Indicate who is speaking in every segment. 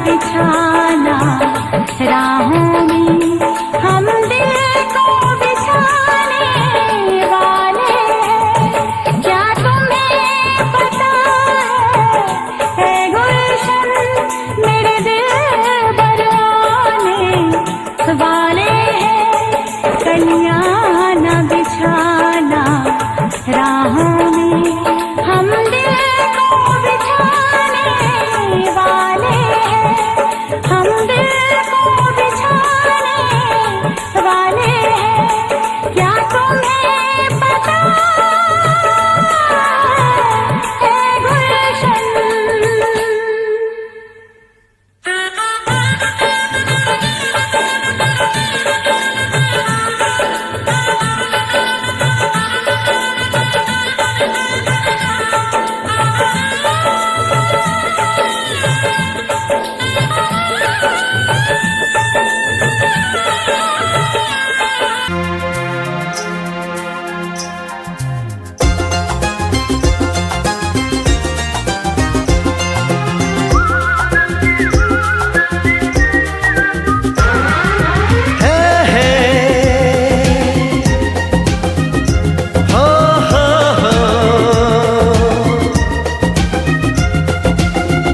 Speaker 1: बिछाना राहों में हम दिल को बिछाने वाले हैं। क्या तुम्हें पता है गुलशन मेरे दिल बरआने वाले हैं। कलियां न बिछाना राहों में हम दिल को बिछाने वाले हैं। हम दिल को बिछाने वाले हैं। क्या तुम्हें पता है गुलशन।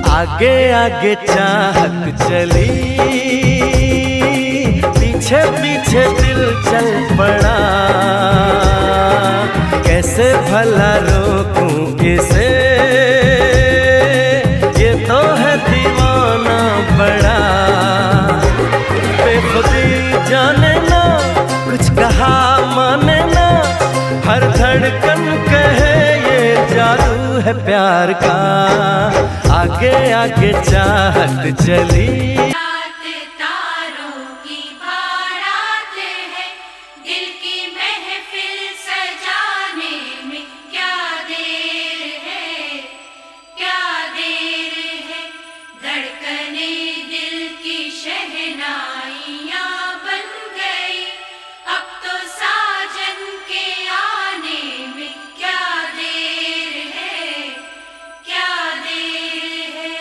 Speaker 2: आगे आगे चाहत चली, पीछे पीछे दिल चल पड़ा। कैसे भला रोकूं इसे, ये तो है दीवाना बड़ा। बेखुदी जाने ना, कुछ कहा माने ना, हर धड़कन कहे ये जादू है प्यार का। आगे आगे चाहत चली।
Speaker 3: तारों की बारात है, दिल की महफिल सजाने में क्या देर है, क्या देर है। धड़कने दिल की शहनाइयाँ बन गई, अब तो साजन के आने में क्या देर है, क्या देर है।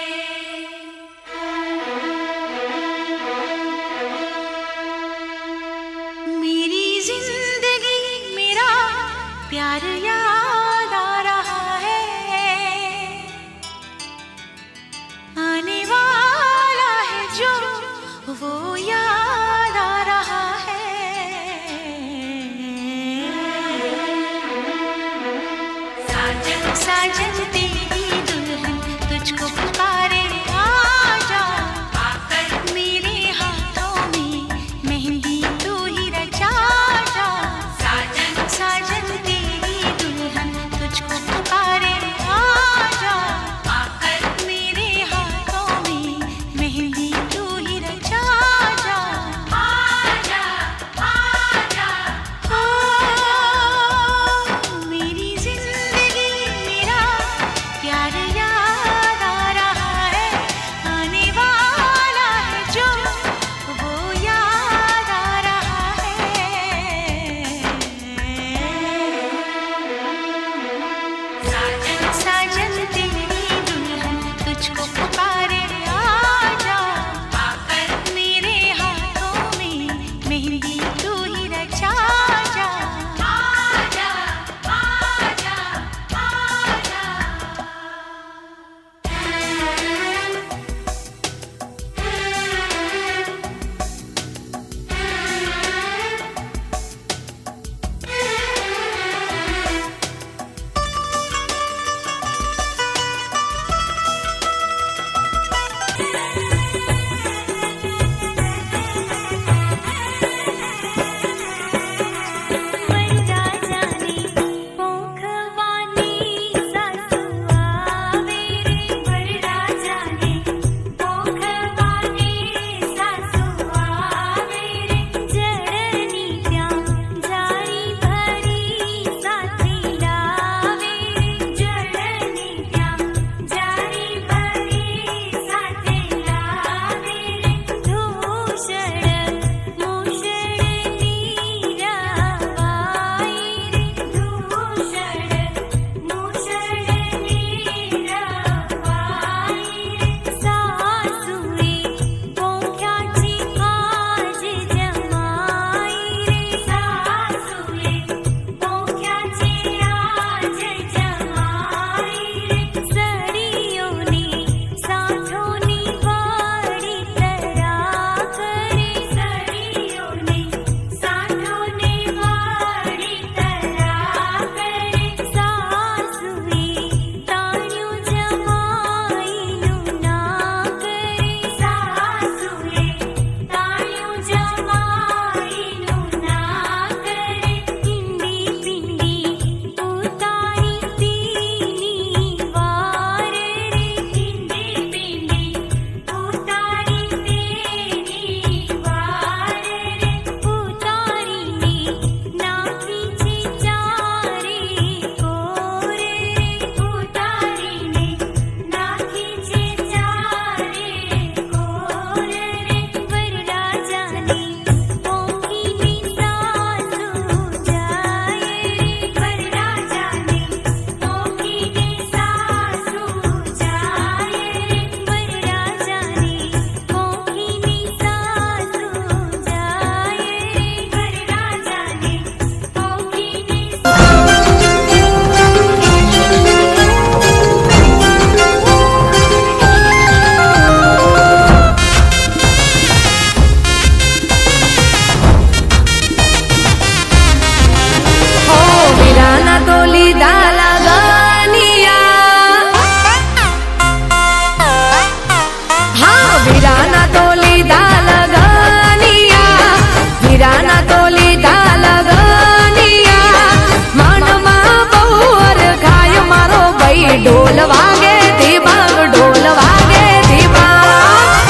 Speaker 4: ढोल वागे दिबांग ढोल वागे दिबांग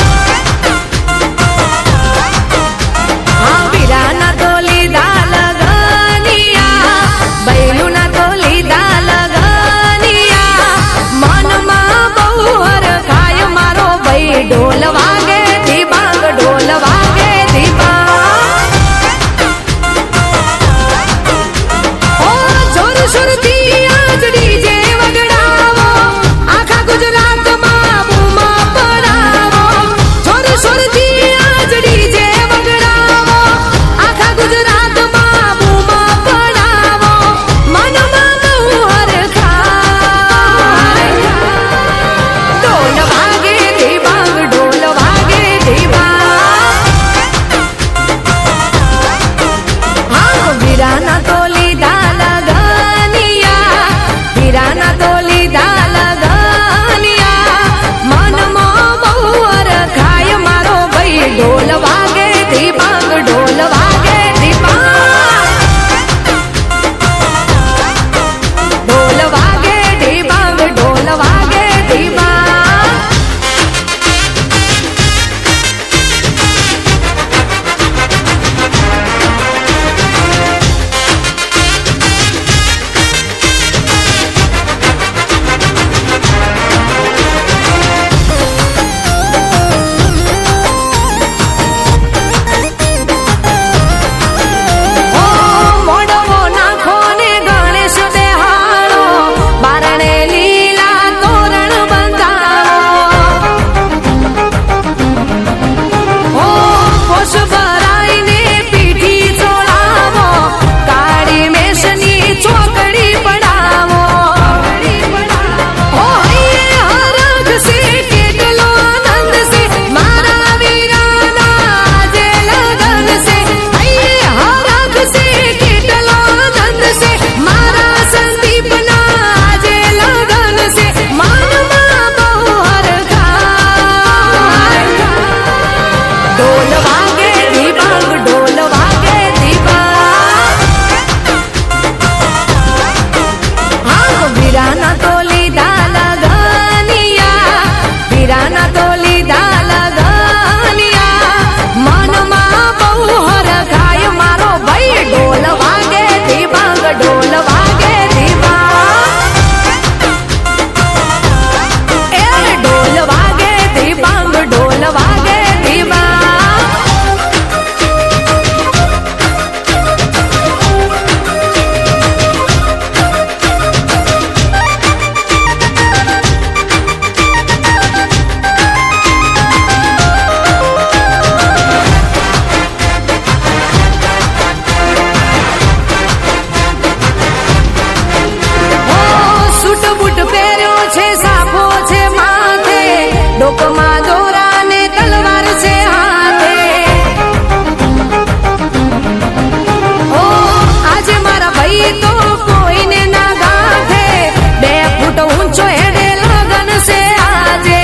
Speaker 4: हाँ वीराना तोली दाल गनिया बैलू ना तोली दाल गनिया मन मा बहुर खाय मारो भाई ढोल वागे दिबांग ढोल वागे दिबांग ओ जोर सुरती आज डीजे वगड़ावो आखा गुजरात માં બૂમા પડાવો જોર સુરતી આજ ડીજે વગડાવો આખા ગુજરાત માં બૂમા પડાવો મનમાં બહુહર ખાય ઢોલ વાગે દિબાંગ ઢોલ વાગે દિબાંગ हाँ वीराना तोली दाल गनिया वीराना तोली दाल गनिया मन मो बहुर खाय मारो भाई ढोल वागे दिबांग ढोल वागे दिबांग ढोल वागे दिबांग ढोल वागे दिबांग ओ मोडवो नाखो ने गणेश बेहाड़ो बारणे लीला तोरण बंधावो ओ कोश भराई ने पीठी चोड़ावो काળી મેષની ચોકડી પડાવો ओ ये हरख से કેટલો આનંદ से मारा वीराना આજે લગન से ये हरख से કેટલો આનंद से मारा संदीपना આજે લગન से મનમાં बहुहर ખાય ढोल वागे दिबांग ढोल वागे दिबांग हाँ वीराना तोली दाल गनिया वीराना तोली दाल गनिया मन मा बहुहर खाय मारो भाई ढोल वागे दिबांग ढोल वागे दिबांग ए ढोल वागे दिबांग ढोल वागे दिबांग ओ सूट बूट પહેર્યો છે સાફો છે માથે ડોકમાં દોરા ને તલવાર છે હાથે ओ આજે મારા ભાઈ તો કોઈને ના ગાંઠે 2 ફૂટ ઊંચો હેડે લગન છે આજે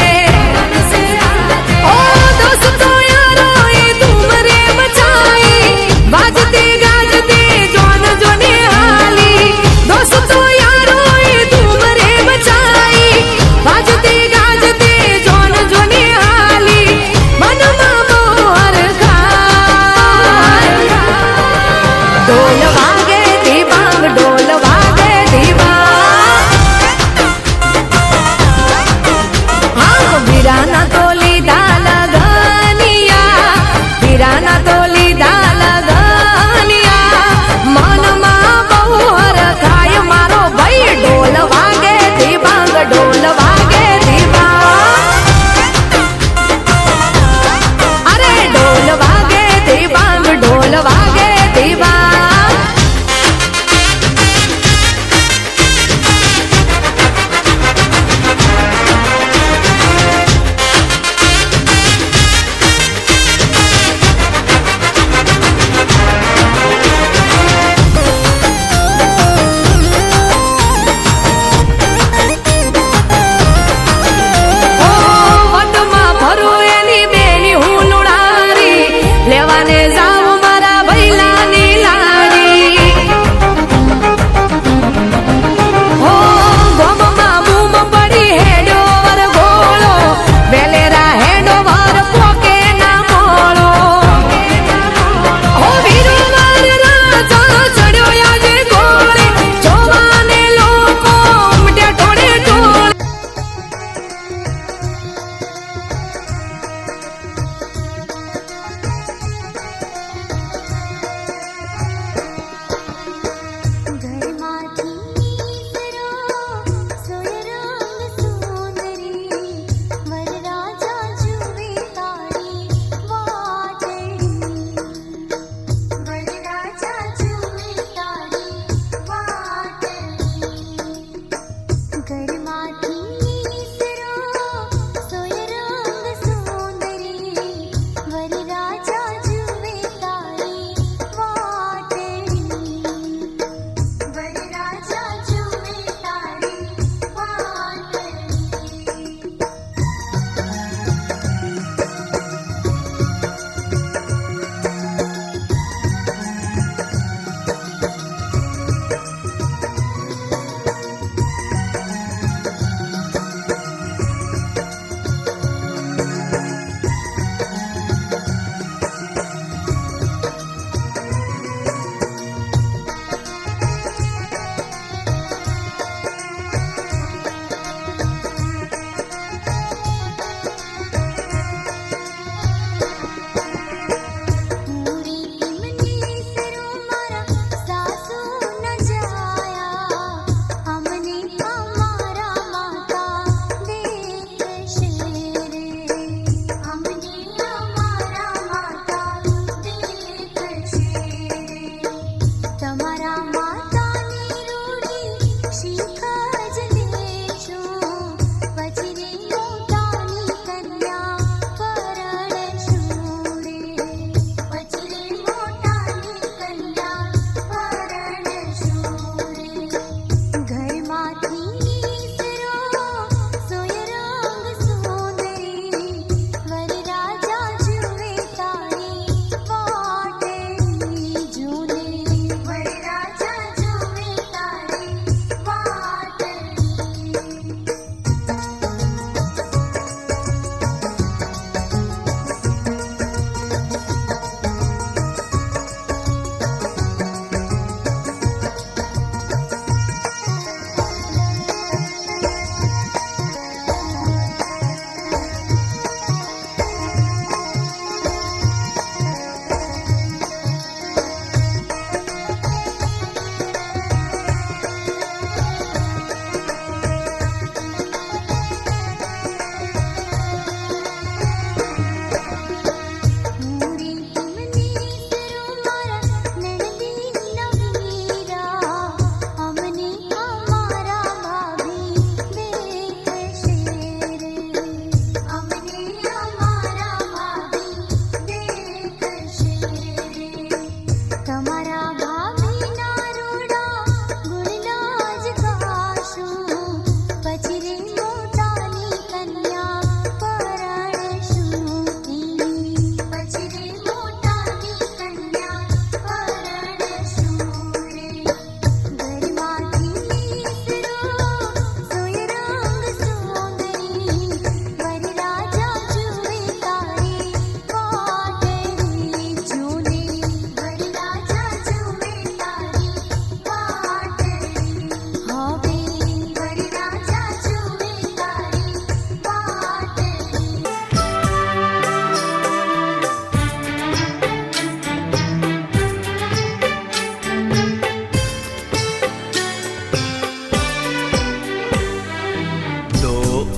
Speaker 4: ओ दोस्तो यारो ये तुम रे बचाई बाजते गाजते जोन जोने हाली दोस्तो यारो ये तुम रे बचाई बाजते गाजते जोन जोने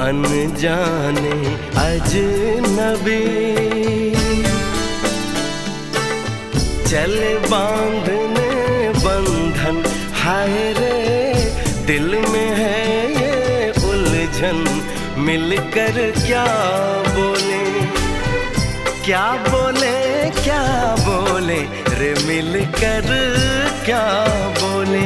Speaker 2: अनजाने अजनबी चले बांधने बंधन, हाय रे दिल में है ये उलझन। मिलकर क्या बोले क्या बोले क्या बोले रे, मिलकर क्या बोले।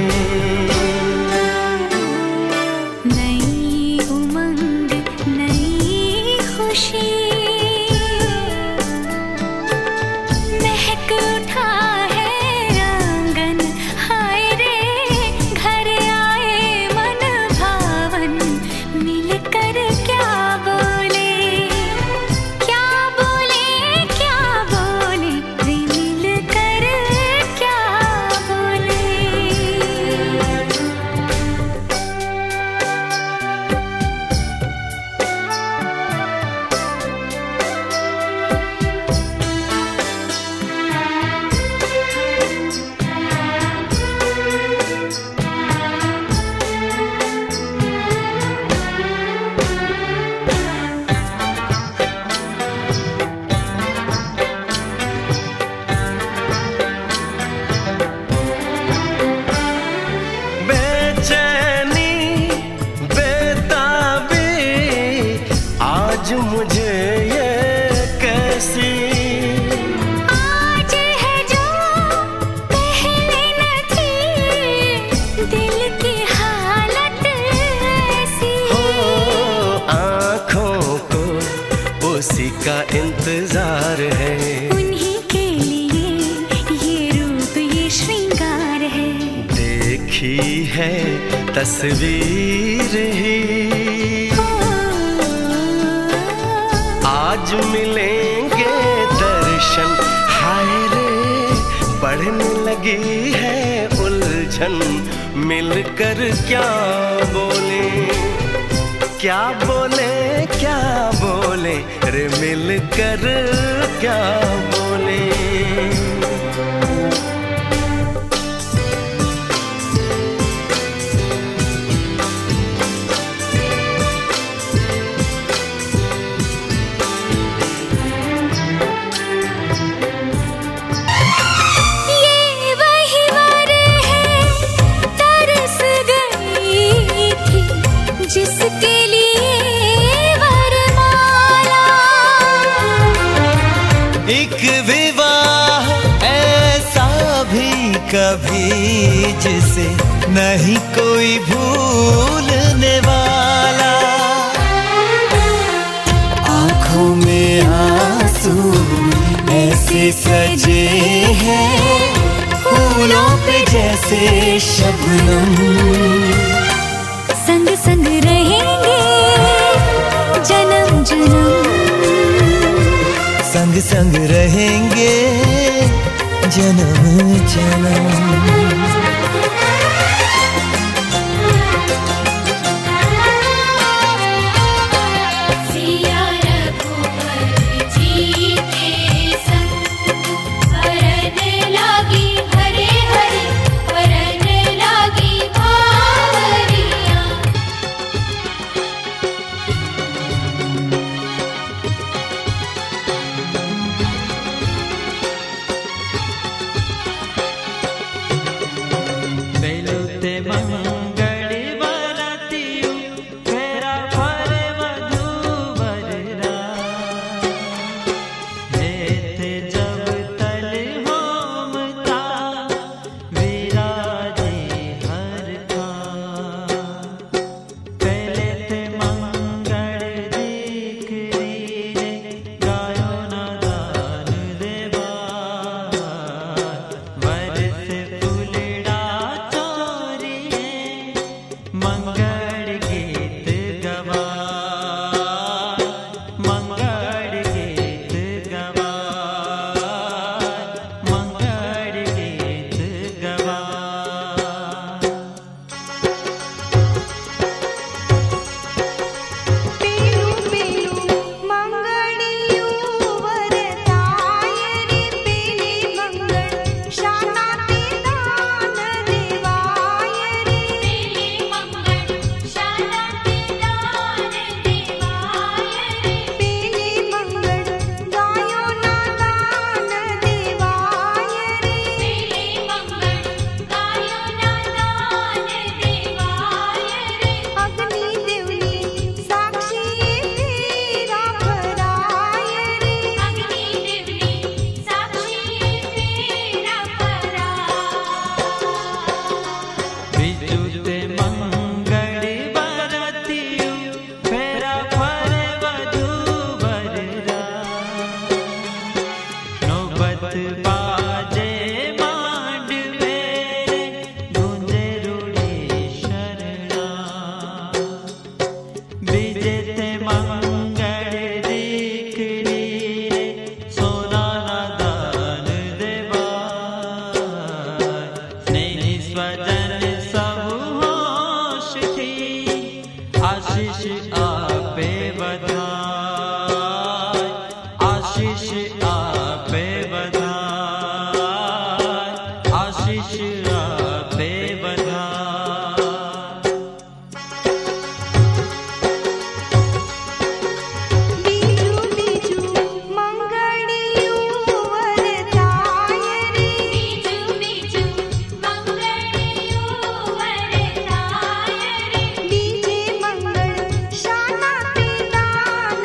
Speaker 2: उसी का इंतजार है।
Speaker 1: उन्हीं के लिए ये रूप ये श्रृंगार है।
Speaker 2: देखी है तस्वीर ही आज मिलेंगे दर्शन। हाय रे बढ़ने लगी है उलझन, मिलकर क्या बोले, क्या बोले, क्या बोले रे मिलकर क्या बोले।
Speaker 1: जिसके लिए वरमाला,
Speaker 5: एक विवाह ऐसा भी कभी जिसे नहीं कोई भूलने वाला। आंखों में आंसू ऐसे सजे हैं फूलों पे जैसे शबनम।
Speaker 1: संग संग रहेंगे जन्म जन्म,
Speaker 5: संग संग रहेंगे जन्म जन्म।
Speaker 3: सिया रघुवर जी के संग वरन लागी हरे हरे, वरन लागी भावरिया।
Speaker 6: बेलुते मंगल वरतियु फेरा फर वधू वररा। हेते जब तल होमता विराजे हर का। पहले ते मंगल दीकरी रे गायो ना दान देवा। वरसे फूलड़ा चोरिए मंगल गीत गवा, मंगल गीत गवा, मंगल गीत गवा।
Speaker 1: पेलू पेलू मंगड़ियों वरताय रे, पेले मंगल शाना ते दान देवाय रे।
Speaker 3: पेले मंगल शाला ते दान देवाय रे।
Speaker 1: पेले मंगल गायो ना दान देवाय रे।
Speaker 3: पेले मंगल गायो ना दान देवाय रे।
Speaker 1: अग्नि देवनी साक्षी तेरा भराय रे।
Speaker 3: अग्नि देवनी साक्षी तेरा परा।
Speaker 6: बिजुते मंगल वरतियु फेरा फर वधू वररा। नौबत बाजे मांड मेरे गूंजे रूड़ी शरणा। बिजते मंगल दीकरी रे सोना ना दान देवा। स्नेही स्वजन सब होश थी आशीष आपे बधाई, आशीष आपे बधाई, आशीष आपे बधाई।
Speaker 1: बीजू बीजू मंगड़ियों वरताय रे।
Speaker 3: बीजू बीजू मंगलियों वरताय रे।
Speaker 1: बीजे मंगल शाना ते दान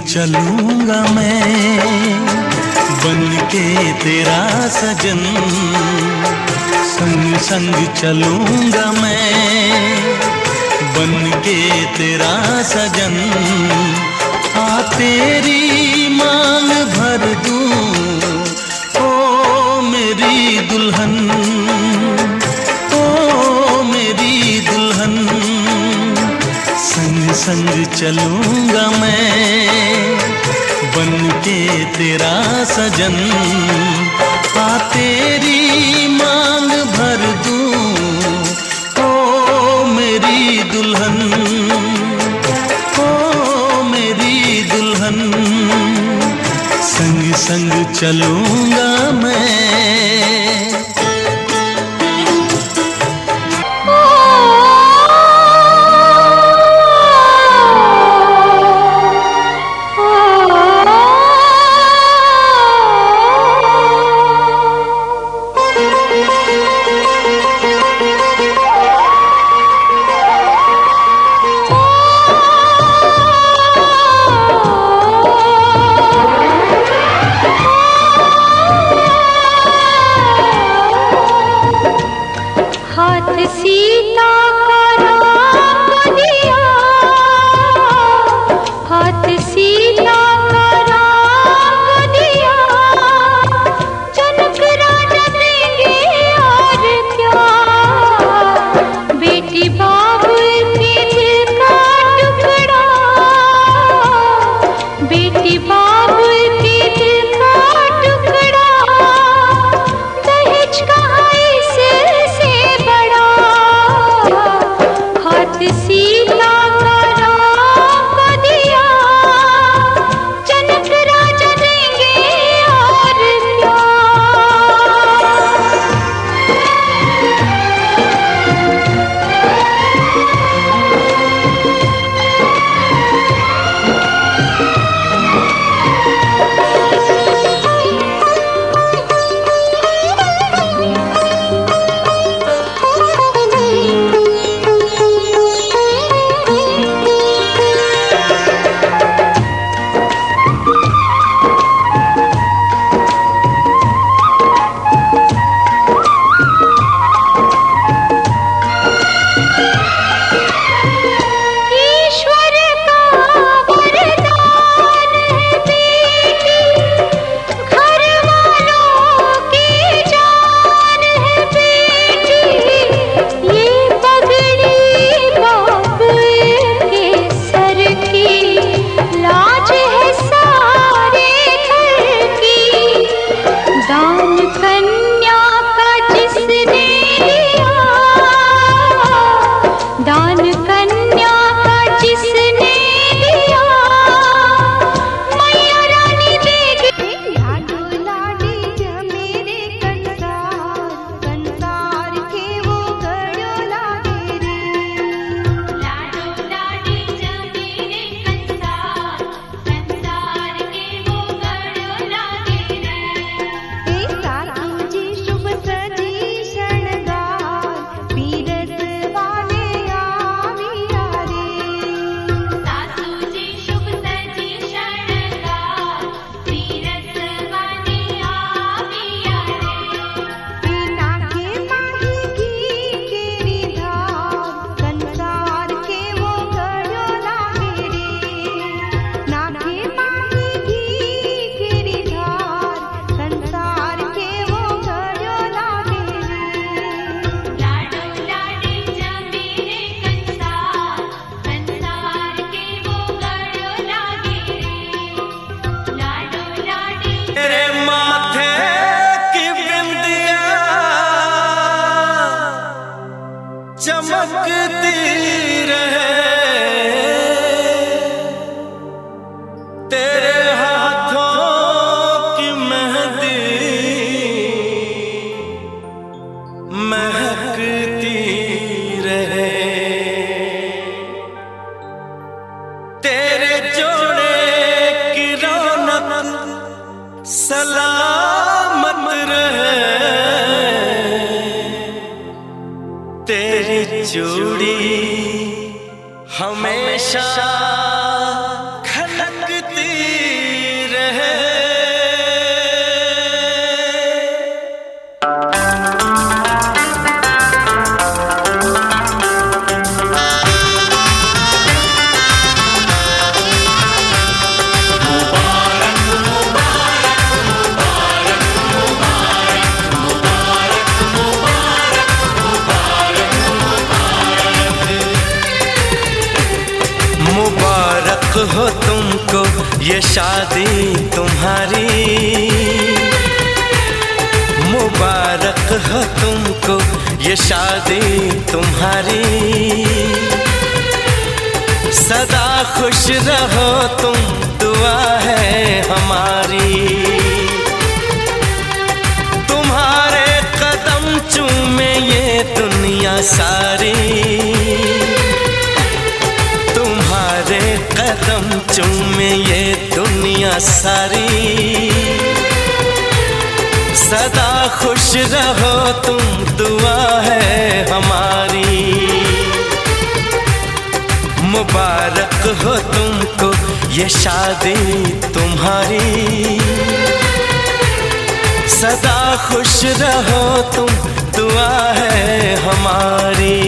Speaker 5: चलूंगा मैं बन के तेरा सजन, संग संग चलूंगा मैं बन के तेरा सजन। आ तेरी मांग भर दूं ओ मेरी दुल्हन, ओ मेरी दुल्हन। संग संग चलूंगा मैं बन के तेरा सजन। आ तेरी मांग भर दूं ओ मेरी दुल्हन, ओ मेरी दुल्हन। संग संग चलूंगा मैं।
Speaker 3: सीता का राम दिया, हाथ सीता का राम दिया। जनक राजा देंगे और क्या, बेटी बाबुल के दिल का टुकड़ा, बेटी बाबुल के दिल का टुकड़ा। दहेज कहाँ इससे बड़ा, हाथ सीता का राम को दिया। जनक राजा देंगे और क्या। ईश्वर का वरदान है बेटी, घर वालों की जान है बेटी। ये पगड़ी बाबुल के सर की, लाज है सारे घर की। दान कन्या का जिसने लिया, दान कन्या का जिसने लिया। मैया रानी देगी लाडो लाडी मेरे कंसार, कंसार के वो गड़ो लागे रे। लाडो लाडी मेरे कंसार, कंसार के वो गड़ो लागे रे। सासू जी शुभ सजी शणगार, पीरस वाले आविया रे। सासू जी शुभ सजी शणगार, पीरस वाले आविया रे। नाके माही घी केरी धार, कंसार के वो गड़ो लागे रे। नाके माही घी केरी धार, कंसार के वो गड़ो लागे रे। लाडो लाडी मेरे कंसार, कंसार के वो गड़ो लागे रे। लाडो लाडी
Speaker 2: तेरे माथे की बिंदिया चमकती रहे, तेरे हाथों की मेहंदी महकती रहे। तेरे जोड़े की रौनक सलामत रहे, तेरी जोड़ी हमेशा खनकती ये शादी तुम्हारी, मुबारक हो तुमको ये शादी तुम्हारी। सदा खुश रहो तुम, दुआ है हमारी। तुम्हारे कदम चूमे ये दुनिया सारी, तुम्हारे कदम चूमे ये दुनिया सारी। सदा खुश रहो तुम, दुआ है हमारी। मुबारक हो तुमको ये शादी तुम्हारी। सदा खुश रहो तुम, दुआ है हमारी।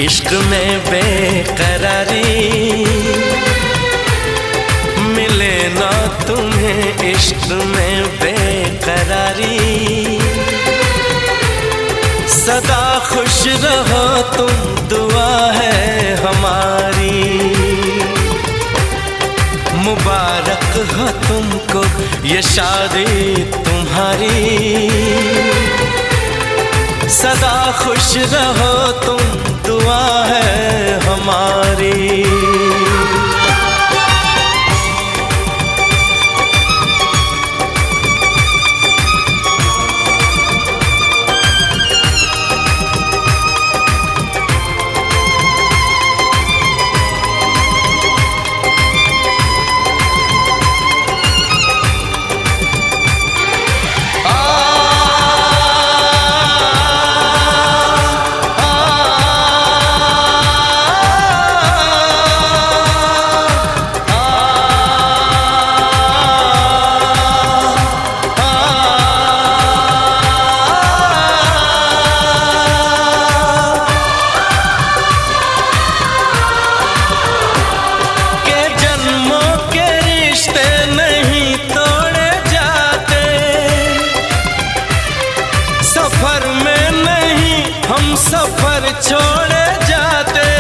Speaker 2: इश्क में बेकरारी मिले ना तुम्हें, इश्क में बेकरारी। सदा खुश रहो तुम, दुआ है हमारी। मुबारक हो तुमको ये शादी तुम्हारी। सदा खुश रहो तुम, दुआ है हमारी। सफर छोड़े जाते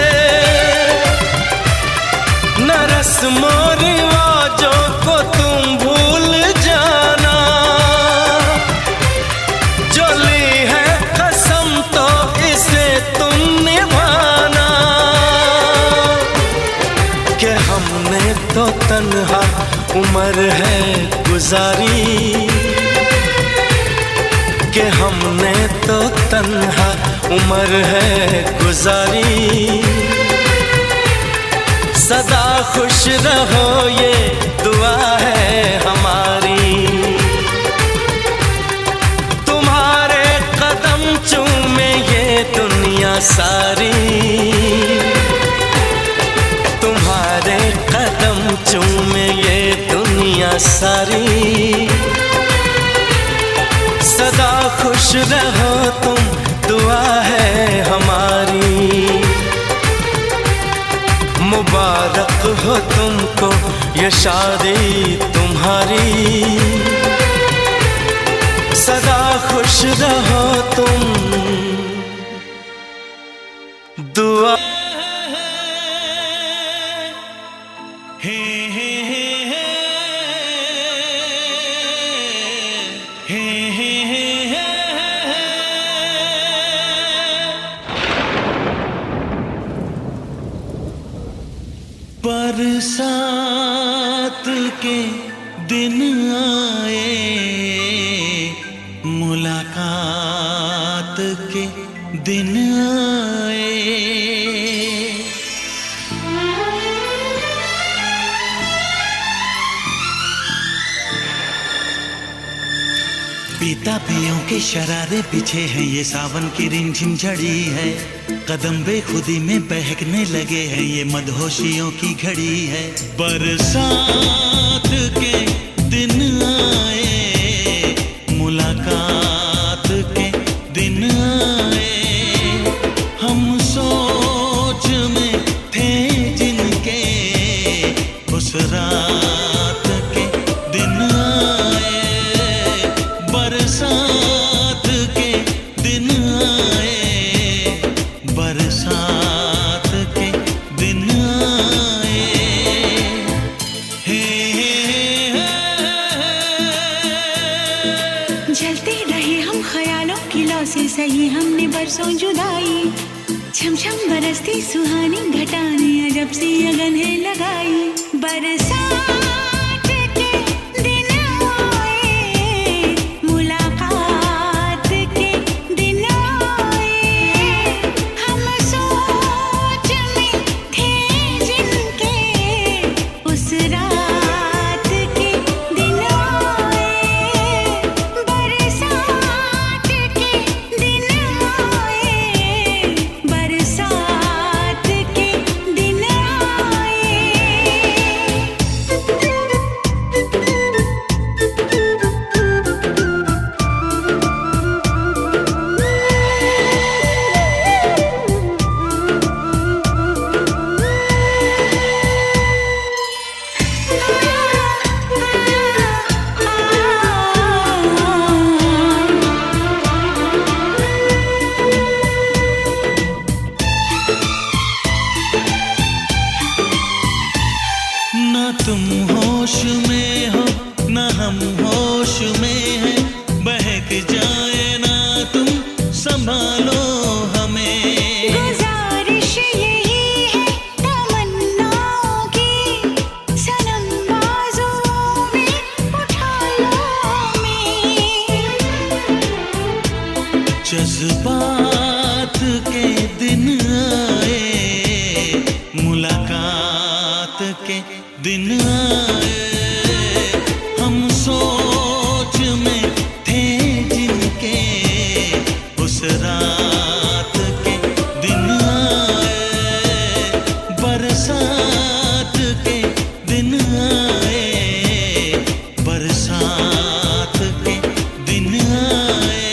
Speaker 2: न रस्मों रिवाजों को तुम भूल जाना। जो ली है कसम तो इसे तुम निभाना। कि हमने तो तन्हा उम्र है गुजारी, कि हमने तो तन्हा उम्र है गुजारी। सदा खुश रहो ये दुआ है हमारी। तुम्हारे कदम चूमे ये दुनिया सारी, तुम्हारे कदम चूमे ये दुनिया सारी। सदा खुश रहो तुम, दुआ है हमारी। मुबारक हो तुमको ये शादी तुम्हारी। सदा खुश रहो तुम, दुआ
Speaker 5: बरसात के दिन आए, मुलाकात के दिन आए। पीता पियों के शरारे पीछे हैं, ये सावन की रिमझिम झड़ी है। कदम बेखुदी में बहकने लगे हैं, ये मदहोशियों की घड़ी है। बरसात के दिन आए, मुलाकात के दिन आए। हम सोच में थे जिनके, उस रात के दिन आए। बरसात के दिन आए, बरसात के दिन आए। हे
Speaker 1: जलते रहे हम ख्यालों की लौ से, सही हमने बरसों जुदाई। छम छम बरसती सुहानी घटाने, अजब सी अगन है लगाई। बरसात के दिन आए, मुलाकात के दिन आए। हम सोच में थे जिनके, उस रात के दिन आए। बरसात के दिन आए, बरसात के दिन आए।
Speaker 5: ना तुम होश में हो, ना हम होश में हैं। बहक जाए ना तुम, संभालो हमें।
Speaker 1: गुजारिश यही है तमन्नाओं की, सनम बाजुओं में उठा लो हमें।
Speaker 5: जज्बात के दिन आए, मुलाकात के दिन आए। हम सोच में थे जिनके, उस रात के दिन आए। बरसात के दिन आए, बरसात के दिन आए।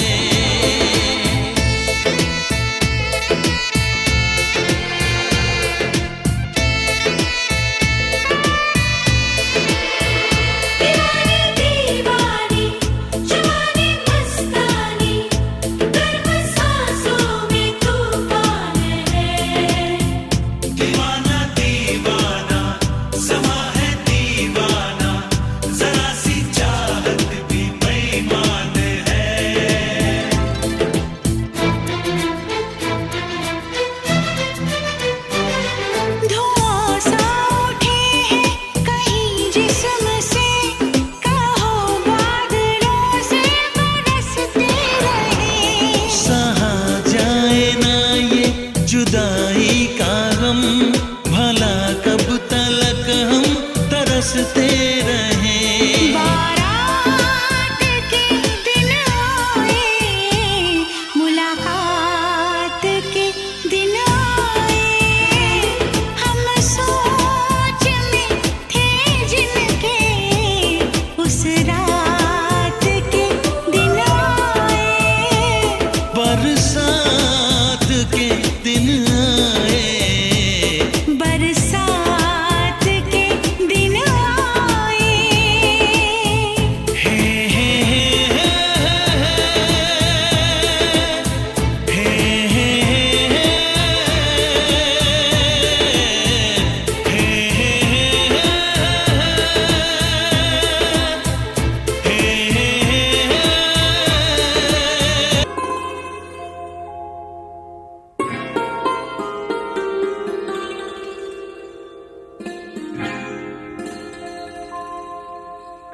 Speaker 1: दीवानी दीवानी, जवानी मस्तानी, गर्म सांसों में तूफान है।
Speaker 2: दीवाना दीवाना, समा है दीवाना, जरा सी चाहत भी बेईमान है।
Speaker 1: धुआं सा उठे हैं कहीं जिस्म से, कहो बादलों से बरसते रहे।
Speaker 5: सहा जाए ना ये जुदाई का गम, भला कब तलक हम तरसते रहें।
Speaker 1: बारात के दिन आए, मुलाकात के दिन आए। हम सोच में थे जिनके, उस रात के दिन आए।
Speaker 5: बरसात के दिन आए,
Speaker 1: बरसात के दिन आए।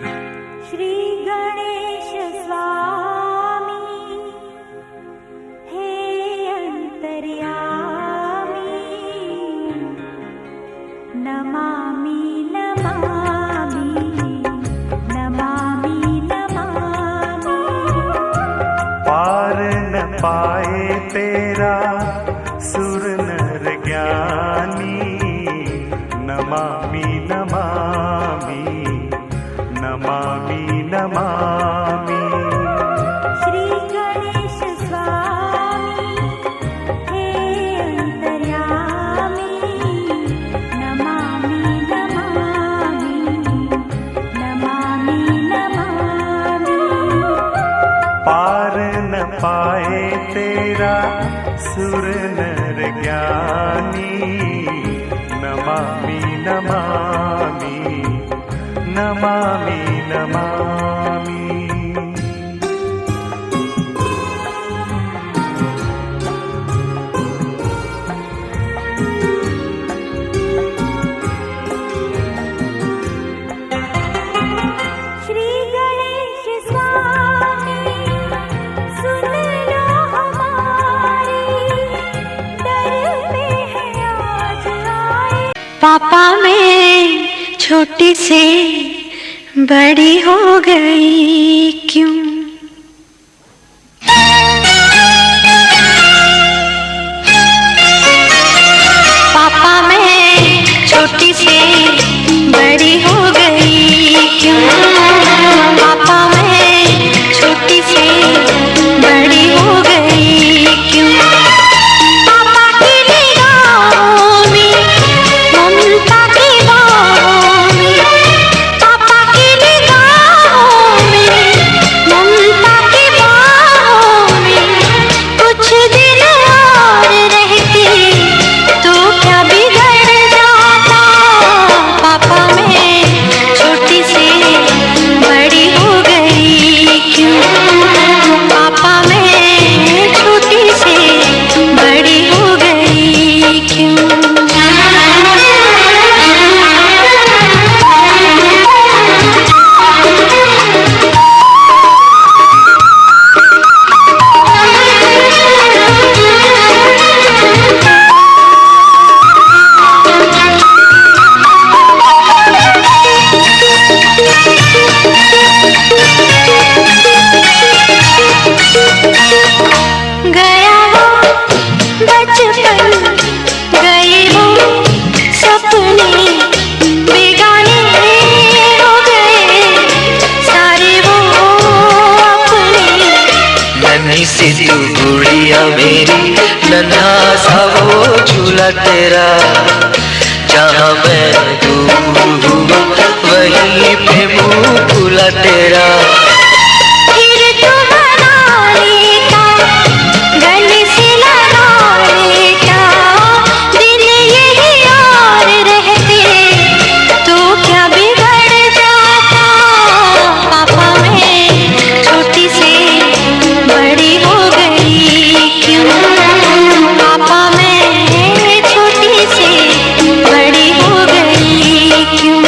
Speaker 3: श्री गणेश स्वामी हे अंतर्यामी नमामि नमामि नमामि नमामि।
Speaker 7: पार न पाए तेरा सुर नर ज्ञानी नमामि नमामि नमामि नमामि।
Speaker 3: श्री गणेश स्वामी हे अंतर्यामी नमामि नमामि नमामि नमामि।
Speaker 7: पार न पाए तेरा सुर नर ज्ञानी नमामि नमामि नमामि नमामि।
Speaker 3: श्री गणेश स्वामी सुन लो हमारी दर पे है आज आए।
Speaker 1: पापा मैं छोटी से बड़ी हो गई क्यों? पापा मैं छोटी से बड़ी हो गई क्यों? पापा मैं छोटी से बड़ी हो गई क्यों? पापा की निगाहों में ममता की बाहों में, पापा की निगाहों में ममता की बाहों में कुछ दिन और रहती तो क्या बिगड़ जाता? पापा मैं छोटी से बड़ी हो गई क्यों? पापा मैं छोटी से बड़ी हो गई क्यों? गया वो बचपन, गए वो सपने, बेगाने हो गए सारे वो अपने।
Speaker 2: नन्ही सी तू गुड़िया मेरी, नन्हा सा वो झूला तेरा, जहाँ मैं दूर हूँ वहीं पे मुँह खुला तेरा।
Speaker 3: फिर तू बनाने का गले से लगाने का दिन यही और रहते तो क्या बिगड़ जाता? पापा मैं छोटी से बड़ी हो गई क्यों? पापा मैं छोटी से बड़ी हो गई क्यों?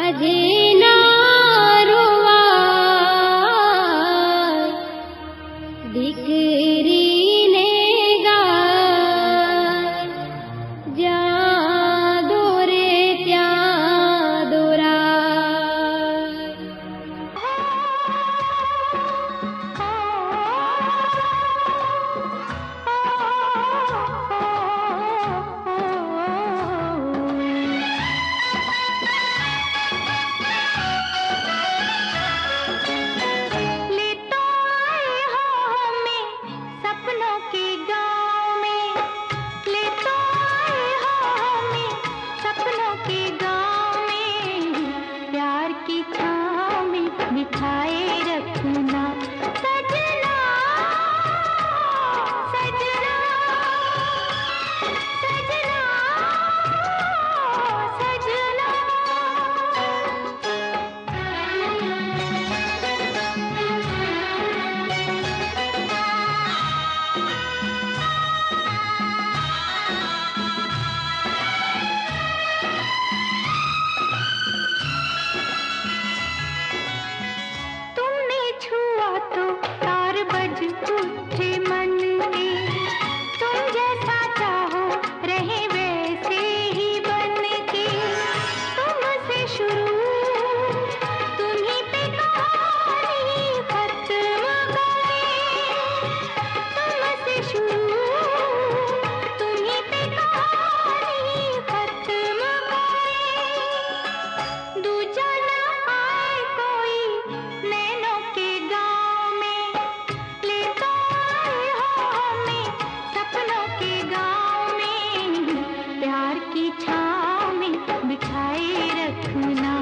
Speaker 3: सजना रुआ दिकरी ने गाय जा दोरे त्या दोरा ले तो आए हो हमें सपनों के गाँव में ले तो आए हो हमें सपनों के गाँव में प्यार की छाँव में बिठाए रखना सजना सजना सजना तुमने छुआ तो तार बज उठे मन के तुम जैसा चाहो रहे वैसे ही बन के तुमसे शुरू तुम्हीं पे कहानी खत्म करे तुमसे शुरू तुम्हीं पे कहानी खत्म करे दूजा ना आए कोई नैनों के गाँव में ले तो आए हो हमें सपनों के गाँव में प्यार की छाँव में बिठाए रखना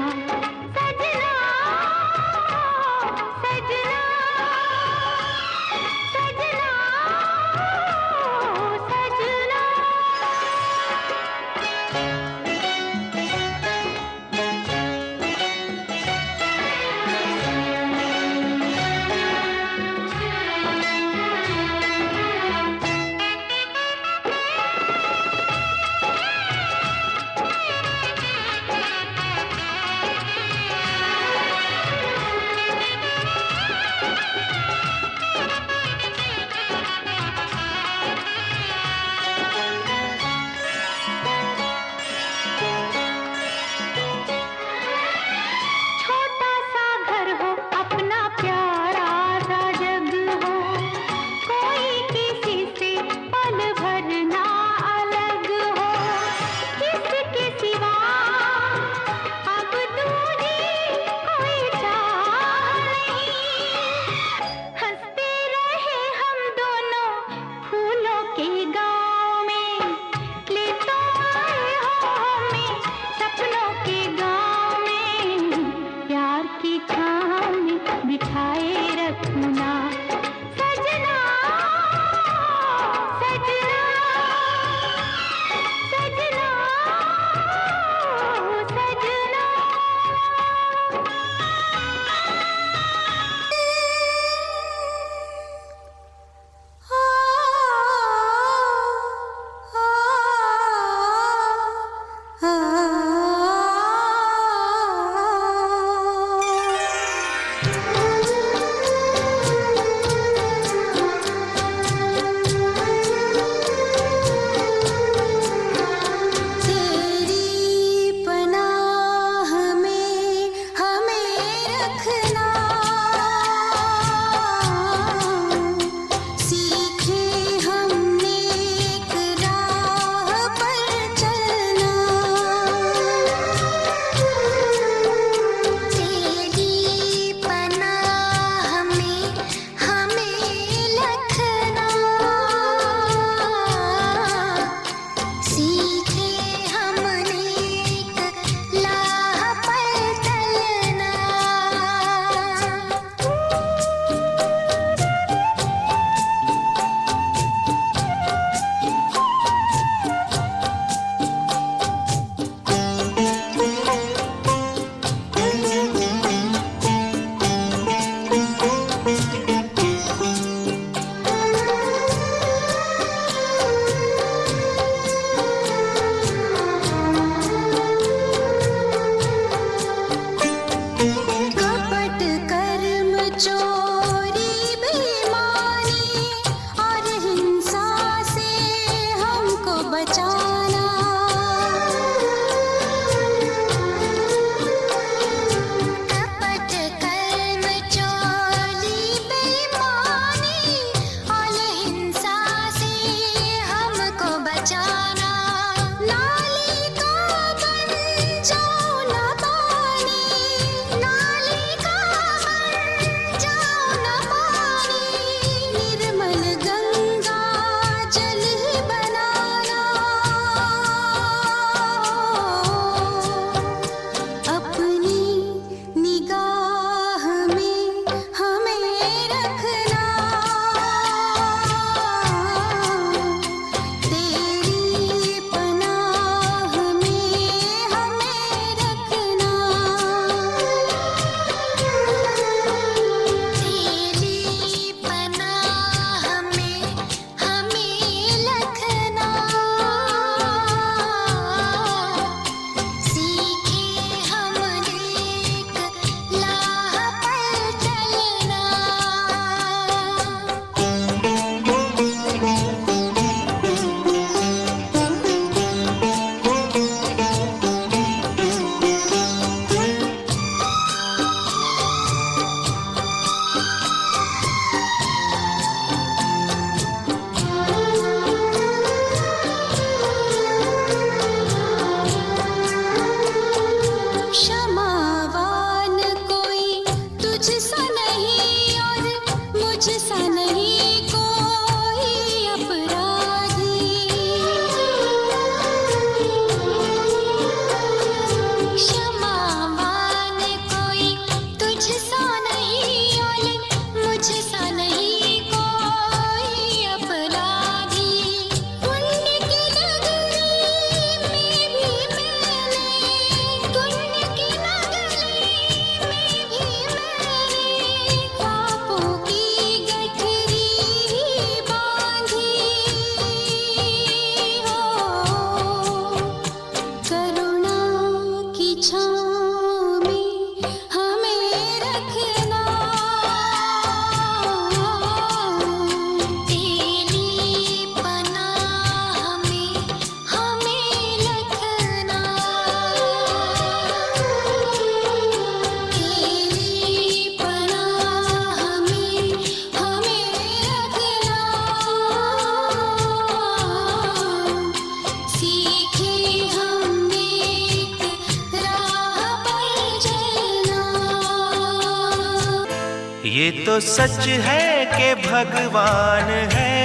Speaker 2: ये तो सच है कि भगवान है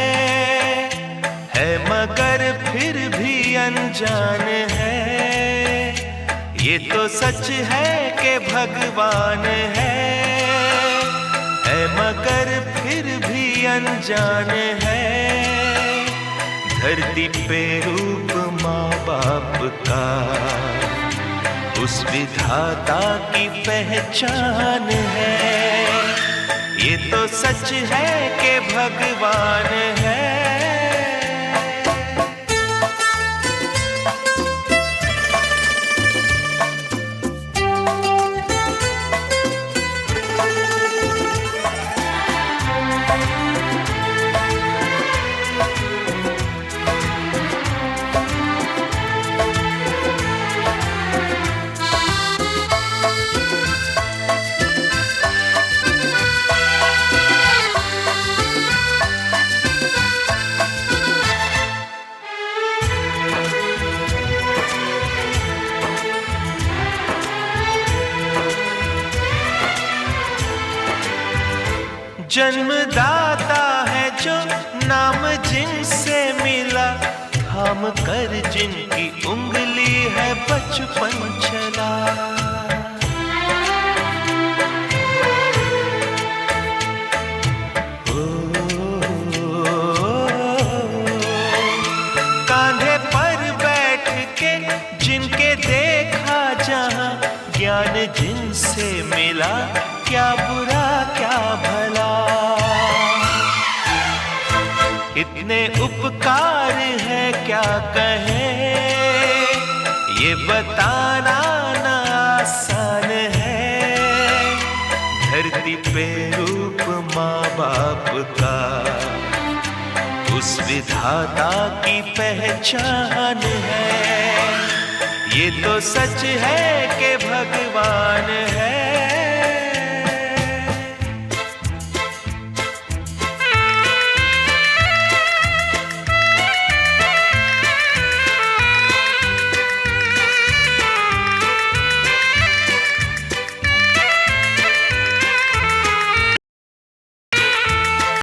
Speaker 2: मगर फिर भी अनजान है। ये तो सच है कि भगवान है मगर फिर भी अनजान है। धरती पे रूप माँ बाप का उस विधाता की पहचान है। ये तो सच है कि भगवान है। जन्मदाता है जो नाम जिनसे मिला, थाम कर जिनकी उंगली है बचपन चला। कांधे पर बैठ के जिनके देखा जहां, ज्ञान जिनसे मिला, क्या बुरा क्या भला। इतने उपकार है क्या कहें, ये बताना ना आसान है। धरती पे रूप माँ बाप का उस विधाता की पहचान है। ये तो सच है कि भगवान है।